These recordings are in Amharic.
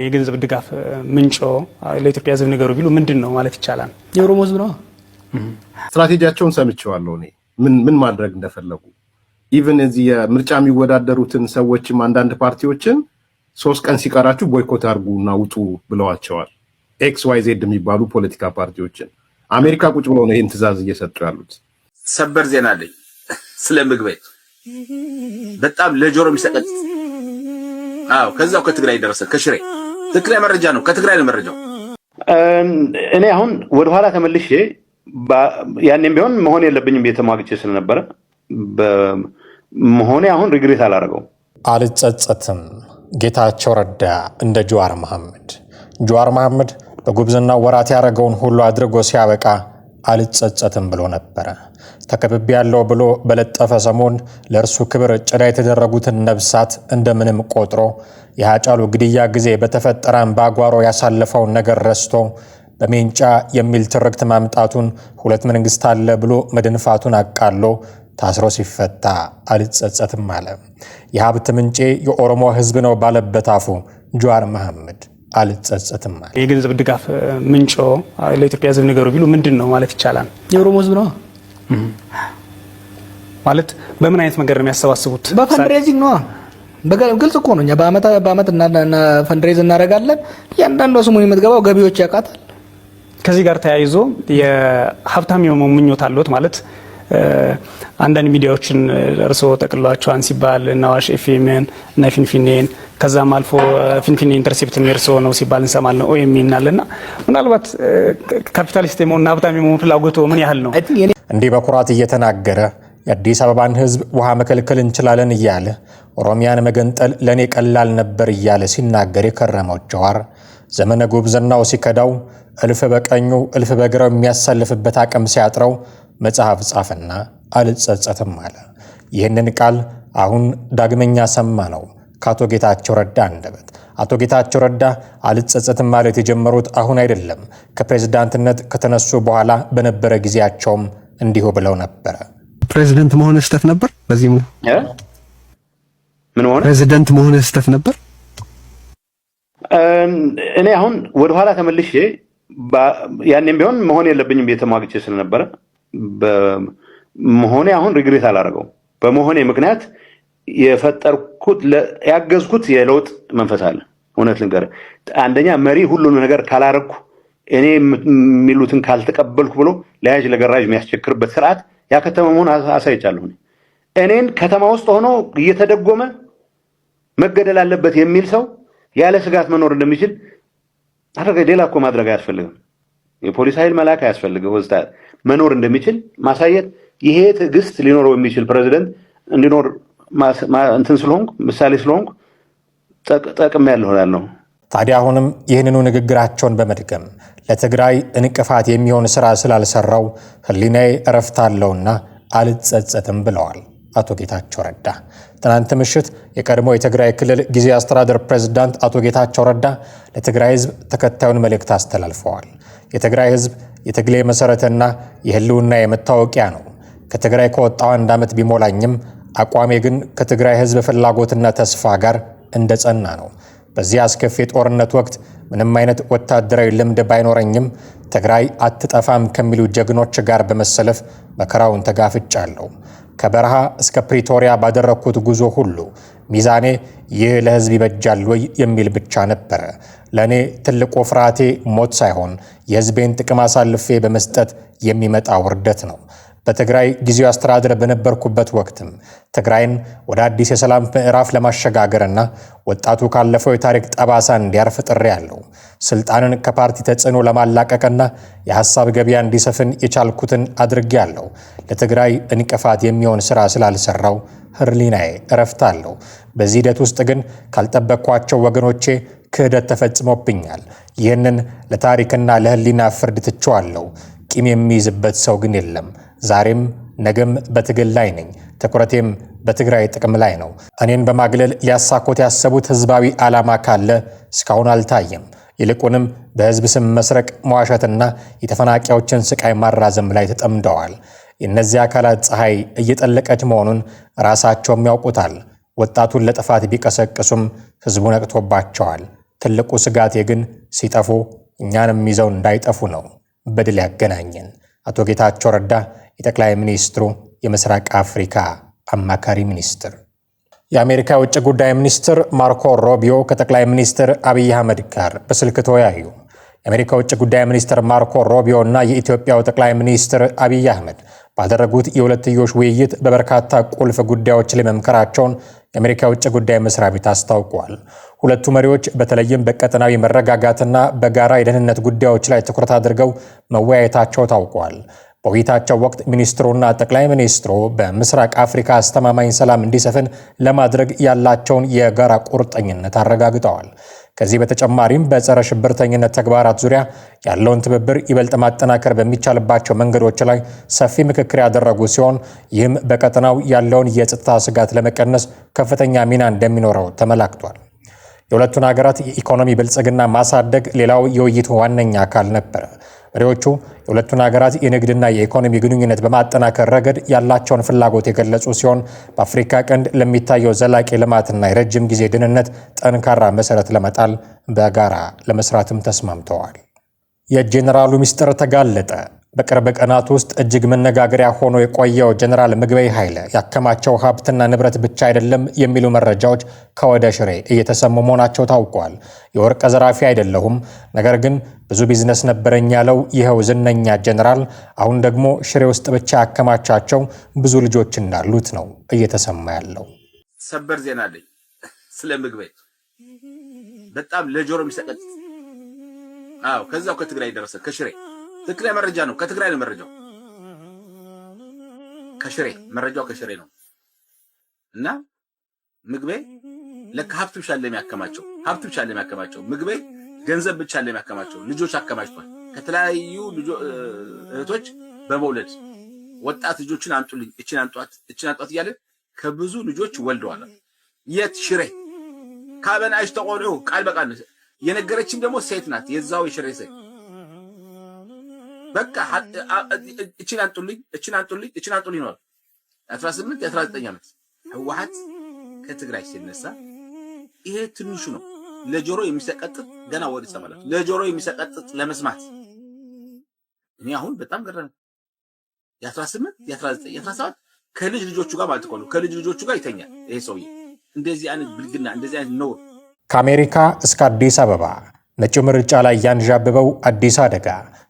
የገንዘብ ድጋፍ ምንጮ ለኢትዮጵያ ሕዝብ ነገሩ ቢሉ ምንድነው ማለት ይቻላል? የኦሮሞ ሕዝብ ነው። ስትራቴጂያቸውን ሰምቼዋለሁ እኔ ምን ማድረግ እንደፈለጉ ኢቭን እዚህ የምርጫ የሚወዳደሩትን ሰዎችም አንዳንድ ፓርቲዎችን 3 ቀን ሲቀራችሁ ቦይኮት አድርጉና ውጡ ብለዋቸዋል። ኤክስ ዋይ ዜድ የሚባሉ ፖለቲካ ፓርቲዎችን አሜሪካ ቁጭ ብለው ነው ይሄን ትዕዛዝ እየሰጡ ያሉት። ሰበር ዜና አለኝ ስለ ምግብ በጣም ለጆሮ የሚሰቀጥ ከዛው ከትግራይ ደረሰ ከሽሬ ትክክለኛ መረጃ ነው። ከትግራይ ነው መረጃው። እኔ አሁን ወደ ኋላ ተመልሼ ያኔም ቢሆን መሆን የለብኝም እየተሟግቼ ስለነበረ መሆኔ አሁን ሪግሬት አላደረገው። አልጸጸትም። ጌታቸው ረዳ እንደ ጀዋር መሐመድ በጉብዝና ወራት ያደረገውን ሁሉ አድርጎ ሲያበቃ አልጸጸትም ብሎ ነበረ። ተከብቤ ያለው ብሎ በለጠፈ ሰሞን ለእርሱ ክብር ጭዳ የተደረጉትን ነብሳት እንደምንም ቆጥሮ የሃጫሉ ግድያ ጊዜ በተፈጠረ አምባጓሮ ያሳለፈውን ነገር ረስቶ በሜንጫ የሚል ትርክት ማምጣቱን ሁለት መንግስት አለ ብሎ መድንፋቱን አቃሎ ታስሮ ሲፈታ አልጸጸትም አለ። የሀብት ምንጬ የኦሮሞ ሕዝብ ነው ባለበት አፉ ጀዋር መሐመድ አልጸጸትም አለ። የገንዘብ ድጋፍ ምንጮ ለኢትዮጵያ ሕዝብ ነገሩ ቢሉ ምንድነው ማለት ይቻላል? የኦሮሞ ሕዝብ ነው ማለት በምን አይነት መንገድ ነው የሚያሰባስቡት? በፈንድሬዚንግ ነው። ግልጽ እኮ ነው። እኛ በአመት እና ፈንድሬዝ እናደርጋለን። እያንዳንዱ ስሙን የምትገባው ገቢዎች ያውቃታል። ከዚህ ጋር ተያይዞ የሀብታም የመሆን ምኞት አለዎት ማለት አንዳንድ ሚዲያዎችን እርሶ ጠቅሏቸዋን ሲባል ናዋሽ ኤፍኤምን እና ፊንፊኔን ከዛም አልፎ ፊንፊኔ ኢንተርሴፕት እርሶ ነው ሲባል እንሰማለን። ኦኤምኤን አለና ምናልባት ካፒታሊስት የመሆንና ሀብታም የመሆን ፍላጎቶ ምን ያህል ነው? እንዲህ በኩራት እየተናገረ የአዲስ አበባን ሕዝብ ውሃ መከልከል እንችላለን እያለ ኦሮሚያን መገንጠል ለኔ ቀላል ነበር እያለ ሲናገር የከረመው ጀዋር ዘመነ ጉብዝናው ሲከዳው እልፍ በቀኙ እልፍ በግራው የሚያሳልፍበት አቅም ሲያጥረው መጽሐፍ ጻፈና አልጸጸትም አለ። ይህንን ቃል አሁን ዳግመኛ ሰማ ነው ከአቶ ጌታቸው ረዳ አንደበት። አቶ ጌታቸው ረዳ አልጸጸትም ማለት የጀመሩት አሁን አይደለም። ከፕሬዝዳንትነት ከተነሱ በኋላ በነበረ ጊዜያቸውም እንዲሁ ብለው ነበረ። ፕሬዝዳንት መሆን ስተት ነበር። በዚህ ምን ሆነ? ፕሬዝዳንት መሆን ስተት ነበር። እኔ አሁን ወደ ኋላ ተመልሼ ያኔም ቢሆን መሆን የለብኝም እየተሟግቼ ስለነበረ መሆኔ አሁን ሪግሬት አላደረገው። በመሆኔ ምክንያት የፈጠርኩት ያገዝኩት የለውጥ መንፈስ አለ። እውነት ልንገርህ፣ አንደኛ መሪ ሁሉን ነገር ካላረግኩ እኔ የሚሉትን ካልተቀበልኩ ብሎ ለያዥ ለገራዥ የሚያስቸክርበት ስርዓት ያከተመ መሆን አሳይቻለሁ። እኔን ከተማ ውስጥ ሆኖ እየተደጎመ መገደል አለበት የሚል ሰው ያለ ስጋት መኖር እንደሚችል አደረገ። ሌላ እኮ ማድረግ አያስፈልግም። የፖሊስ ኃይል መላክ አያስፈልግም። ወስታ መኖር እንደሚችል ማሳየት፣ ይሄ ትዕግስት ሊኖረው የሚችል ፕሬዝዳንት እንዲኖር እንትን ስለሆንኩ ምሳሌ ስለሆንኩ ጠቅም ያለሆናለሁ። ታዲያ አሁንም ይህንኑ ንግግራቸውን በመድገም ለትግራይ እንቅፋት የሚሆን ስራ ስላልሰራው ህሊናዬ እረፍት አለውና አልጸጸትም ብለዋል አቶ ጌታቸው ረዳ። ትናንት ምሽት የቀድሞ የትግራይ ክልል ጊዜያዊ አስተዳደር ፕሬዝዳንት አቶ ጌታቸው ረዳ ለትግራይ ህዝብ ተከታዩን መልእክት አስተላልፈዋል። የትግራይ ህዝብ የትግሌ መሰረትና የህልውና የመታወቂያ ነው። ከትግራይ ከወጣው 1 ዓመት ቢሞላኝም አቋሜ ግን ከትግራይ ህዝብ ፍላጎትና ተስፋ ጋር እንደጸና ነው። በዚህ አስከፊ ጦርነት ወቅት ምንም አይነት ወታደራዊ ልምድ ባይኖረኝም ትግራይ አትጠፋም ከሚሉ ጀግኖች ጋር በመሰለፍ መከራውን ተጋፍጫለሁ። ከበረሃ እስከ ፕሪቶሪያ ባደረኩት ጉዞ ሁሉ ሚዛኔ ይህ ለህዝብ ይበጃል ወይ የሚል ብቻ ነበረ። ለኔ ትልቁ ፍርሃቴ ሞት ሳይሆን የህዝቤን ጥቅም አሳልፌ በመስጠት የሚመጣ ውርደት ነው። በትግራይ ጊዜያዊ አስተዳደር በነበርኩበት ወቅትም ትግራይን ወደ አዲስ የሰላም ምዕራፍ ለማሸጋገርና ወጣቱ ካለፈው የታሪክ ጠባሳ እንዲያርፍ ጥሬያለሁ። ስልጣንን ከፓርቲ ተጽዕኖ ለማላቀቅና የሐሳብ ገበያ እንዲሰፍን የቻልኩትን አድርጌያለሁ። ለትግራይ እንቅፋት የሚሆን ሥራ ስላልሰራው ህሊናዬ እረፍት አለው። በዚህ ሂደት ውስጥ ግን ካልጠበቅኳቸው ወገኖቼ ክህደት ተፈጽሞብኛል። ይህንን ለታሪክና ለህሊና ፍርድ ትቼዋለሁ። ቂም የሚይዝበት ሰው ግን የለም። ዛሬም ነገም በትግል ላይ ነኝ። ትኩረቴም በትግራይ ጥቅም ላይ ነው። እኔን በማግለል ሊያሳኩት ያሰቡት ህዝባዊ ዓላማ ካለ እስካሁን አልታየም። ይልቁንም በህዝብ ስም መስረቅ፣ መዋሸትና የተፈናቃዮችን ስቃይ ማራዘም ላይ ተጠምደዋል። የእነዚህ አካላት ፀሐይ እየጠለቀች መሆኑን ራሳቸውም ያውቁታል። ወጣቱን ለጥፋት ቢቀሰቅሱም ህዝቡ ነቅቶባቸዋል። ትልቁ ስጋቴ ግን ሲጠፉ እኛንም ይዘው እንዳይጠፉ ነው። በድል ያገናኘን። አቶ ጌታቸው ረዳ የጠቅላይ ሚኒስትሩ የምስራቅ አፍሪካ አማካሪ ሚኒስትር። የአሜሪካ የውጭ ጉዳይ ሚኒስትር ማርኮ ሩቢዮ ከጠቅላይ ሚኒስትር አብይ አህመድ ጋር በስልክ ተወያዩ። የአሜሪካ ውጭ ጉዳይ ሚኒስትር ማርኮ ሩቢዮ እና የኢትዮጵያው ጠቅላይ ሚኒስትር አብይ አህመድ ባደረጉት የሁለትዮሽ ውይይት በበርካታ ቁልፍ ጉዳዮች ላይ መምከራቸውን የአሜሪካ ውጭ ጉዳይ መስሪያ ቤት አስታውቋል። ሁለቱ መሪዎች በተለይም በቀጠናዊ መረጋጋትና በጋራ የደህንነት ጉዳዮች ላይ ትኩረት አድርገው መወያየታቸው ታውቋል። በውይይታቸው ወቅት ሚኒስትሩና ጠቅላይ ሚኒስትሩ በምስራቅ አፍሪካ አስተማማኝ ሰላም እንዲሰፍን ለማድረግ ያላቸውን የጋራ ቁርጠኝነት አረጋግጠዋል። ከዚህ በተጨማሪም በጸረ ሽብርተኝነት ተግባራት ዙሪያ ያለውን ትብብር ይበልጥ ማጠናከር በሚቻልባቸው መንገዶች ላይ ሰፊ ምክክር ያደረጉ ሲሆን ይህም በቀጠናው ያለውን የጸጥታ ስጋት ለመቀነስ ከፍተኛ ሚና እንደሚኖረው ተመላክቷል። የሁለቱን ሀገራት የኢኮኖሚ ብልጽግና ማሳደግ ሌላው የውይይቱ ዋነኛ አካል ነበር። መሪዎቹ የሁለቱን ሀገራት የንግድና የኢኮኖሚ ግንኙነት በማጠናከር ረገድ ያላቸውን ፍላጎት የገለጹ ሲሆን በአፍሪካ ቀንድ ለሚታየው ዘላቂ ልማትና የረጅም ጊዜ ደህንነት ጠንካራ መሰረት ለመጣል በጋራ ለመስራትም ተስማምተዋል። የጄኔራሉ ሚስጥር ተጋለጠ። በቅርብ ቀናት ውስጥ እጅግ መነጋገሪያ ሆኖ የቆየው ጀነራል ምግበይ ኃይለ ያከማቸው ሀብትና ንብረት ብቻ አይደለም የሚሉ መረጃዎች ከወደ ሽሬ እየተሰሙ መሆናቸው ታውቋል። የወርቅ ዘራፊ አይደለሁም፣ ነገር ግን ብዙ ቢዝነስ ነበረኝ ያለው ይኸው ዝነኛ ጀነራል አሁን ደግሞ ሽሬ ውስጥ ብቻ ያከማቻቸው ብዙ ልጆች እንዳሉት ነው እየተሰማ ያለው። ሰበር ዜና አለኝ ስለ ምግበይ በጣም ለጆሮ የሚሰቀጥ ከዛው ከትግራይ ደረሰ ከሽሬ ትክክለኛ መረጃ ነው። ከትግራይ ነው መረጃው። መረጃው ከሽሬ ነው። እና ምግበይ ለካ ሀብት ብቻ ለሚያከማቸው ምግበይ ገንዘብ ብቻ ለሚያከማቸው ልጆች አከማችቷል። ከተለያዩ እህቶች በመውለድ ወጣት ልጆችን አንጡልኝ እቺን አንጧት እያለ ከብዙ ልጆች ወልደዋል። የት ሽሬ ካበን አይሽ ተቆልዑ ቃል በቃል የነገረችም ደግሞ ሴት ናት። የዛው የሽሬ ሴት በቃ እቺን አንጡልኝ ነው 18 19 ዓመት ህወሓት ከትግራይ ሲነሳ ይሄ ትንሹ ነው። ለጆሮ የሚሰቀጥጥ ገና ወደ ሰማላት ለጆሮ የሚሰቀጥጥ ለመስማት እኔ አሁን በጣም ገረመኝ። የ18 የ19 የ17 ከልጅ ልጆቹ ጋር ማለት ነው ከልጅ ልጆቹ ጋር ይተኛል ይሄ ሰውዬ። እንደዚህ አይነት ብልግና እንደዚህ አይነት ነው። ከአሜሪካ እስከ አዲስ አበባ መጪው ምርጫ ላይ ያንዣበበው አዲስ አደጋ፣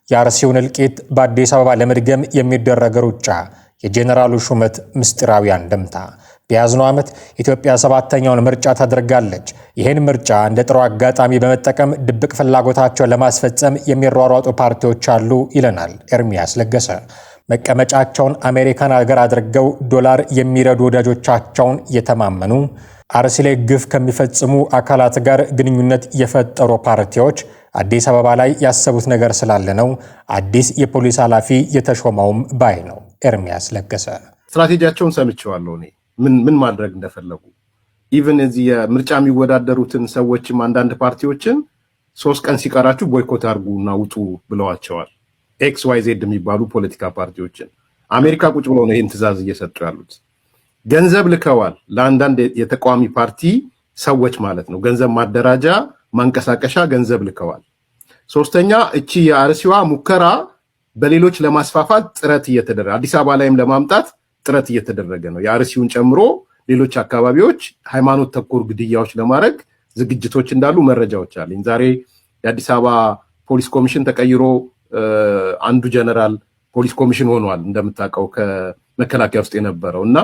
የአርሲውን እልቂት በአዲስ አበባ ለመድገም የሚደረግ ሩጫ፣ የጄኔራሉ ሹመት ምስጢራዊ አንድምታ። በያዝነው ዓመት ኢትዮጵያ 7ኛውን ምርጫ ታደርጋለች። ይህን ምርጫ እንደ ጥሩ አጋጣሚ በመጠቀም ድብቅ ፍላጎታቸውን ለማስፈጸም የሚሯሯጡ ፓርቲዎች አሉ ይለናል ኤርሚያስ ለገሰ። መቀመጫቸውን አሜሪካን ሀገር አድርገው ዶላር የሚረዱ ወዳጆቻቸውን የተማመኑ አርሲ ላይ ግፍ ከሚፈጽሙ አካላት ጋር ግንኙነት የፈጠሩ ፓርቲዎች አዲስ አበባ ላይ ያሰቡት ነገር ስላለ ነው አዲስ የፖሊስ ኃላፊ የተሾመውም ባይ ነው ኤርሚያስ ለገሰ። ስትራቴጂያቸውን ሰምቼዋለሁ እኔ ምን ማድረግ እንደፈለጉ። ኢቭን እዚህ የምርጫ የሚወዳደሩትን ሰዎችም አንዳንድ ፓርቲዎችን 3 ቀን ሲቀራችሁ ቦይኮት አድርጉና ውጡ ብለዋቸዋል። XYZ የሚባሉ ፖለቲካ ፓርቲዎችን አሜሪካ ቁጭ ብለው ነው ይህን ትዕዛዝ እየሰጡ ያሉት። ገንዘብ ልከዋል ለአንዳንድ የተቃዋሚ ፓርቲ ሰዎች ማለት ነው። ገንዘብ ማደራጃ ማንቀሳቀሻ ገንዘብ ልከዋል። ሶስተኛ እቺ የአርሲዋ ሙከራ በሌሎች ለማስፋፋት ጥረት እየተደረገ አዲስ አበባ ላይም ለማምጣት ጥረት እየተደረገ ነው። የአርሲውን ጨምሮ ሌሎች አካባቢዎች ሃይማኖት ተኮር ግድያዎች ለማድረግ ዝግጅቶች እንዳሉ መረጃዎች አለኝ። ዛሬ የአዲስ አበባ ፖሊስ ኮሚሽን ተቀይሮ አንዱ ጀነራል ፖሊስ ኮሚሽን ሆኗል እንደምታውቀው ከመከላከያ ውስጥ የነበረው እና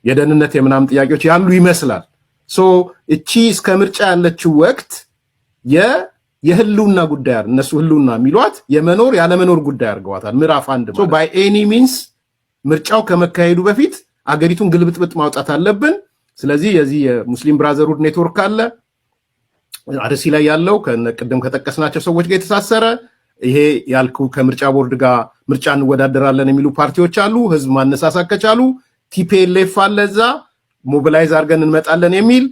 የደህንነት የምናም ጥያቄዎች ያሉ ይመስላል። እቺ እስከ ምርጫ ያለችው ወቅት የህልውና ጉዳይ አይደል፣ እነሱ ህልውና የሚሏት የመኖር ያለመኖር ጉዳይ አድርገዋታል። ምዕራፍ 1 ማለት ባይ ኤኒ ሚንስ ምርጫው ከመካሄዱ በፊት አገሪቱን ግልብጥብጥ ማውጣት አለብን። ስለዚህ የዚህ የሙስሊም ብራዘርሁድ ኔትወርክ አለ አርሲ ላይ ያለው ቅድም ከጠቀስናቸው ሰዎች ጋር የተሳሰረ ይሄ ያልኩ ከምርጫ ቦርድ ጋር ምርጫ እንወዳደራለን የሚሉ ፓርቲዎች አሉ። ህዝብ ማነሳሳት ከቻሉ ቲፒኤልኤፍ አለ፣ እዛ ሞቢላይዝ አድርገን እንመጣለን የሚል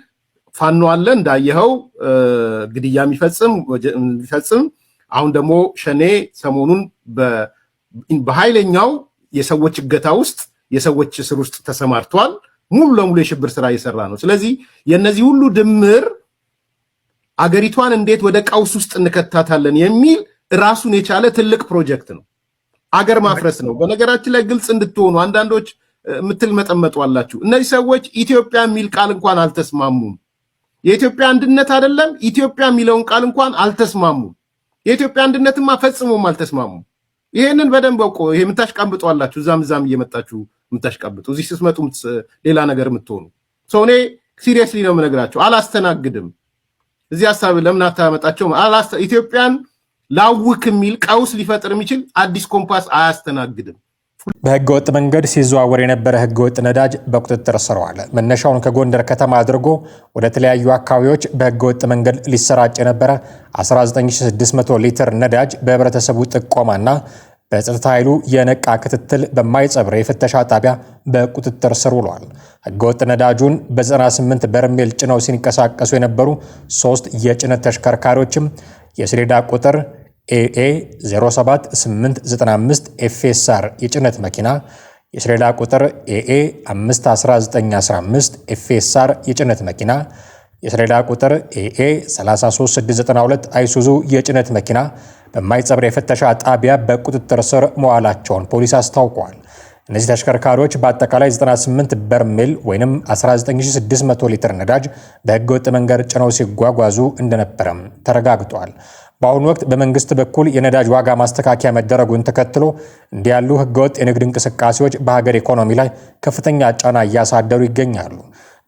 ፋኖ አለ እንዳየኸው ግድያ የሚፈጽም አሁን ደግሞ ሸኔ ሰሞኑን በኃይለኛው የሰዎች እገታ ውስጥ የሰዎች እስር ውስጥ ተሰማርቷል። ሙሉ ለሙሉ የሽብር ስራ እየሰራ ነው። ስለዚህ የነዚህ ሁሉ ድምር አገሪቷን እንዴት ወደ ቀውስ ውስጥ እንከታታለን የሚል ራሱን የቻለ ትልቅ ፕሮጀክት ነው። አገር ማፍረስ ነው። በነገራችን ላይ ግልጽ እንድትሆኑ አንዳንዶች ምትል መጠመጡ አላችሁ። እነዚህ ሰዎች ኢትዮጵያ የሚል ቃል እንኳን አልተስማሙም። የኢትዮጵያ አንድነት አይደለም ኢትዮጵያ የሚለውን ቃል እንኳን አልተስማሙም። የኢትዮጵያ አንድነትማ ፈጽሞም አልተስማሙም። ይሄንን በደንብ አውቆ ይሄ የምታሽቃብጡ አላችሁ። እዛም እየመጣችሁ የምታሽቃብጡ እዚህ ስትመጡ ሌላ ነገር የምትሆኑ ሰው እኔ ሲሪየስሊ ነው የምነግራቸው። አላስተናግድም። እዚህ ሐሳብ ለምን አታመጣቸው? ኢትዮጵያን ላውክ የሚል ቀውስ ሊፈጥር የሚችል አዲስ ኮምፓስ አያስተናግድም። በህገ ወጥ መንገድ ሲዘዋወር የነበረ ህገ ወጥ ነዳጅ በቁጥጥር ስር ዋለ። መነሻውን ከጎንደር ከተማ አድርጎ ወደ ተለያዩ አካባቢዎች በህገ ወጥ መንገድ ሊሰራጭ የነበረ 19600 ሊትር ነዳጅ በህብረተሰቡ ጥቆማና በጸጥታ ኃይሉ የነቃ ክትትል በማይጸብር የፍተሻ ጣቢያ በቁጥጥር ስር ውሏል። ህገወጥ ነዳጁን በ98 በርሜል ጭነው ሲንቀሳቀሱ የነበሩ 3 የጭነት ተሽከርካሪዎችም የሰሌዳ ቁጥር ኤኤ 07895 ኤፍኤስአር የጭነት መኪና፣ የሰሌዳ ቁጥር ኤኤ 51915 ኤፍኤስአር የጭነት መኪና፣ የሰሌዳ ቁጥር ኤኤ 33692 አይሱዙ የጭነት መኪና በማይጸብር የፍተሻ ጣቢያ በቁጥጥር ስር መዋላቸውን ፖሊስ አስታውቋል። እነዚህ ተሽከርካሪዎች በአጠቃላይ 98 በርሜል ወይም 19600 ሊትር ነዳጅ በህገወጥ መንገድ ጭነው ሲጓጓዙ እንደነበረም ተረጋግጧል። በአሁኑ ወቅት በመንግስት በኩል የነዳጅ ዋጋ ማስተካከያ መደረጉን ተከትሎ እንዲህ ያሉ ህገወጥ የንግድ እንቅስቃሴዎች በሀገር ኢኮኖሚ ላይ ከፍተኛ ጫና እያሳደሩ ይገኛሉ።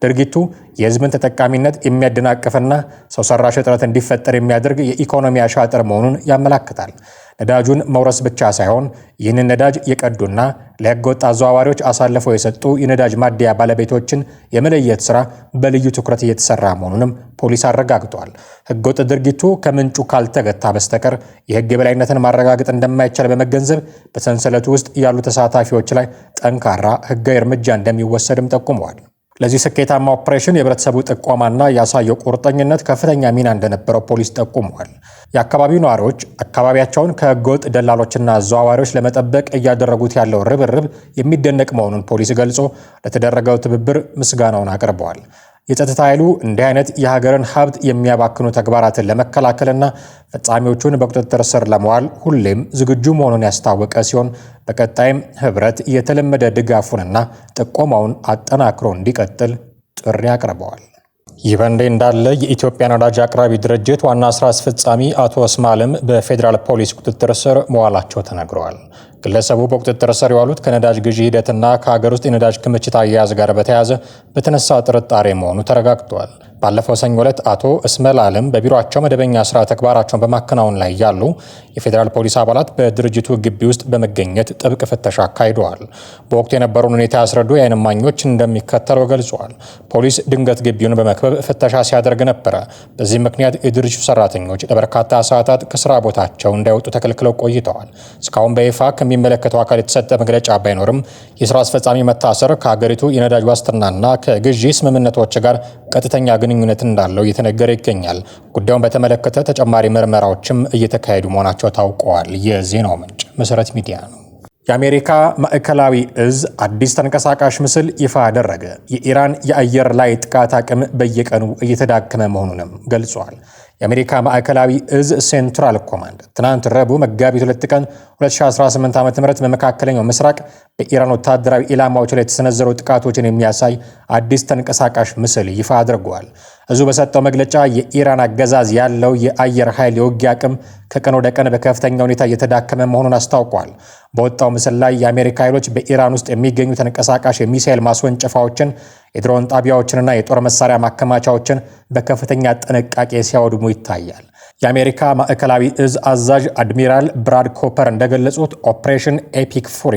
ድርጊቱ የህዝብን ተጠቃሚነት የሚያደናቅፍና ሰው ሰራሽ እጥረት እንዲፈጠር የሚያደርግ የኢኮኖሚ አሻጥር መሆኑን ያመላክታል። ነዳጁን መውረስ ብቻ ሳይሆን ይህንን ነዳጅ የቀዱና ለህገወጥ አዘዋዋሪዎች አሳልፈው የሰጡ የነዳጅ ማደያ ባለቤቶችን የመለየት ስራ በልዩ ትኩረት እየተሰራ መሆኑንም ፖሊስ አረጋግጧል። ህገወጥ ድርጊቱ ከምንጩ ካልተገታ በስተቀር የህግ የበላይነትን ማረጋገጥ እንደማይቻል በመገንዘብ በሰንሰለቱ ውስጥ ያሉ ተሳታፊዎች ላይ ጠንካራ ህጋዊ እርምጃ እንደሚወሰድም ጠቁመዋል። ለዚህ ስኬታማ ኦፕሬሽን የህብረተሰቡ ጥቆማና ያሳየው ቁርጠኝነት ከፍተኛ ሚና እንደነበረው ፖሊስ ጠቁመዋል። የአካባቢው ነዋሪዎች አካባቢያቸውን ከህገወጥ ደላሎችና አዘዋዋሪዎች ለመጠበቅ እያደረጉት ያለው ርብርብ የሚደነቅ መሆኑን ፖሊስ ገልጾ ለተደረገው ትብብር ምስጋናውን አቅርበዋል። የጸጥታ ኃይሉ እንዲህ አይነት የሀገርን ሀብት የሚያባክኑ ተግባራትን ለመከላከልና ፈጻሚዎቹን በቁጥጥር ስር ለመዋል ሁሌም ዝግጁ መሆኑን ያስታወቀ ሲሆን በቀጣይም ህብረት የተለመደ ድጋፉንና ጥቆማውን አጠናክሮ እንዲቀጥል ጥሪ አቅርበዋል። ይህ በእንዲህ እንዳለ የኢትዮጵያ ነዳጅ አቅራቢ ድርጅት ዋና ስራ አስፈጻሚ አቶ እስማኤልም በፌዴራል ፖሊስ ቁጥጥር ስር መዋላቸው ተነግረዋል። ግለሰቡ በቁጥጥር ስር የዋሉት ከነዳጅ ግዢ ሂደትና ከሀገር ውስጥ የነዳጅ ክምችት አያያዝ ጋር በተያያዘ በተነሳ ጥርጣሬ መሆኑ ተረጋግጧል። ባለፈው ሰኞ ዕለት አቶ እስማኤል በቢሮአቸው መደበኛ ስራ ተግባራቸውን በማከናወን ላይ ያሉ የፌዴራል ፖሊስ አባላት በድርጅቱ ግቢ ውስጥ በመገኘት ጥብቅ ፍተሻ አካሂደዋል። በወቅቱ የነበረውን ሁኔታ ያስረዱ የዓይን እማኞች እንደሚከተለው ገልጸዋል። ፖሊስ ድንገት ግቢውን በመክበብ ፍተሻ ሲያደርግ ነበረ። በዚህ ምክንያት የድርጅቱ ሰራተኞች ለበርካታ ሰዓታት ከስራ ቦታቸው እንዳይወጡ ተከልክለው ቆይተዋል። እስካሁን በይፋ ከሚመለከተው አካል የተሰጠ መግለጫ ባይኖርም የስራ አስፈጻሚ መታሰር ከሀገሪቱ የነዳጅ ዋስትናና ከግዢ ስምምነቶች ጋር ቀጥተኛ ግንኙነት እንዳለው እየተነገረ ይገኛል። ጉዳዩን በተመለከተ ተጨማሪ ምርመራዎችም እየተካሄዱ መሆናቸው ታውቀዋል። የዜናው ምንጭ መሰረት ሚዲያ ነው። የአሜሪካ ማዕከላዊ እዝ አዲስ ተንቀሳቃሽ ምስል ይፋ አደረገ። የኢራን የአየር ላይ ጥቃት አቅም በየቀኑ እየተዳከመ መሆኑንም ገልጿል። የአሜሪካ ማዕከላዊ እዝ ሴንትራል ኮማንድ ትናንት ረቡዕ መጋቢት 2 ቀን 2018 ዓ.ም በመካከለኛው ምስራቅ በኢራን ወታደራዊ ኢላማዎች ላይ የተሰነዘሩ ጥቃቶችን የሚያሳይ አዲስ ተንቀሳቃሽ ምስል ይፋ አድርጓል። እዙ በሰጠው መግለጫ የኢራን አገዛዝ ያለው የአየር ኃይል የውጊያ አቅም ከቀን ወደ ቀን በከፍተኛ ሁኔታ እየተዳከመ መሆኑን አስታውቋል። በወጣው ምስል ላይ የአሜሪካ ኃይሎች በኢራን ውስጥ የሚገኙ ተንቀሳቃሽ የሚሳኤል ማስወንጨፋዎችን፣ የድሮን ጣቢያዎችንና የጦር መሳሪያ ማከማቻዎችን በከፍተኛ ጥንቃቄ ሲያወድሙ ይታያል። የአሜሪካ ማዕከላዊ እዝ አዛዥ አድሚራል ብራድ ኮፐር እንደገለጹት ኦፕሬሽን ኤፒክ ፉሪ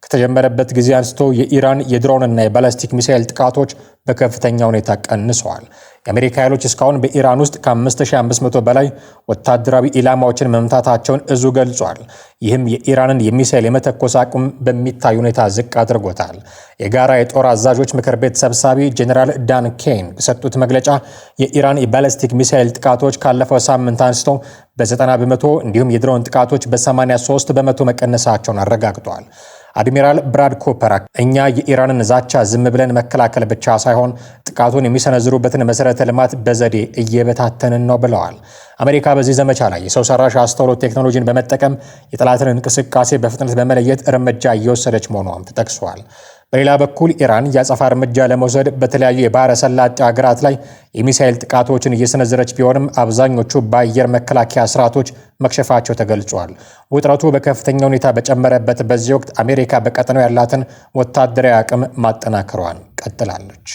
ከተጀመረበት ጊዜ አንስቶ የኢራን የድሮንና የባላስቲክ ሚሳኤል ጥቃቶች በከፍተኛ ሁኔታ ቀንሰዋል። የአሜሪካ ኃይሎች እስካሁን በኢራን ውስጥ ከ5500 በላይ ወታደራዊ ኢላማዎችን መምታታቸውን እዙ ገልጿል። ይህም የኢራንን የሚሳኤል የመተኮስ አቅም በሚታይ ሁኔታ ዝቅ አድርጎታል። የጋራ የጦር አዛዦች ምክር ቤት ሰብሳቢ ጄኔራል ዳን ኬን በሰጡት መግለጫ የኢራን የባላስቲክ ሚሳኤል ጥቃቶች ካለፈው ሳምንት አንስቶ በ90 በመቶ እንዲሁም የድሮን ጥቃቶች በ83 በመቶ መቀነሳቸውን አረጋግጠዋል። አድሚራል ብራድ ኮፐር እኛ የኢራንን ዛቻ ዝም ብለን መከላከል ብቻ ሳይሆን ጥቃቱን የሚሰነዝሩበትን መሰረተ ልማት በዘዴ እየበታተንን ነው ብለዋል። አሜሪካ በዚህ ዘመቻ ላይ የሰው ሰራሽ አስተውሎት ቴክኖሎጂን በመጠቀም የጠላትን እንቅስቃሴ በፍጥነት በመለየት እርምጃ እየወሰደች መሆኗም ተጠቅሷል። በሌላ በኩል ኢራን የአጸፋ እርምጃ ለመውሰድ በተለያዩ የባህረ ሰላጤ ሀገራት ላይ የሚሳኤል ጥቃቶችን እየሰነዘረች ቢሆንም አብዛኞቹ በአየር መከላከያ ስርዓቶች መክሸፋቸው ተገልጿል። ውጥረቱ በከፍተኛ ሁኔታ በጨመረበት በዚህ ወቅት አሜሪካ በቀጠናው ያላትን ወታደራዊ አቅም ማጠናከሯን ቀጥላለች።